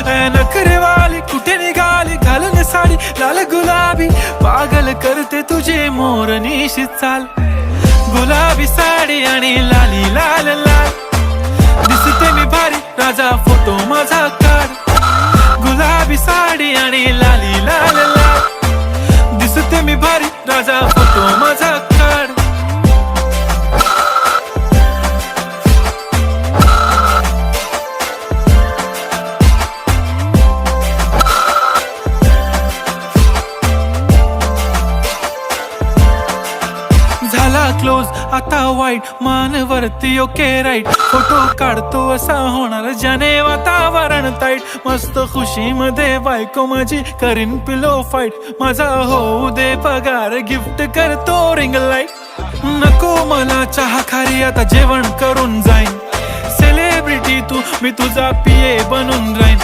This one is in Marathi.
नखरेवाली कुठे निघाली घालून साडी लाल गुलाबी, पागल करते तुझे मोरनीशी चाल. गुलाबी साडी आणि लाली लाल लाल, दिसते मी भारी राजा फोटो माझा काढ. गुलाबी साडी आणि लाली लाल लाल, दिसते मी भारी राजा फोटो माझा काढ. झाला क्लोज आता वाईट, मान वरती ओके राईट, फोटो काढतो असा होणार ज्याने वातावरण ताईट. मस्त खुशी मध्ये बायको माझी करीन पिलो फाईट, माझा होऊ दे पगार गिफ्ट करतो रिंग लाईट. नको मला चहा खारी आता जेवण करून जाईन, सेलिब्रिटी तू मी तुझा पिये बनून राहीन.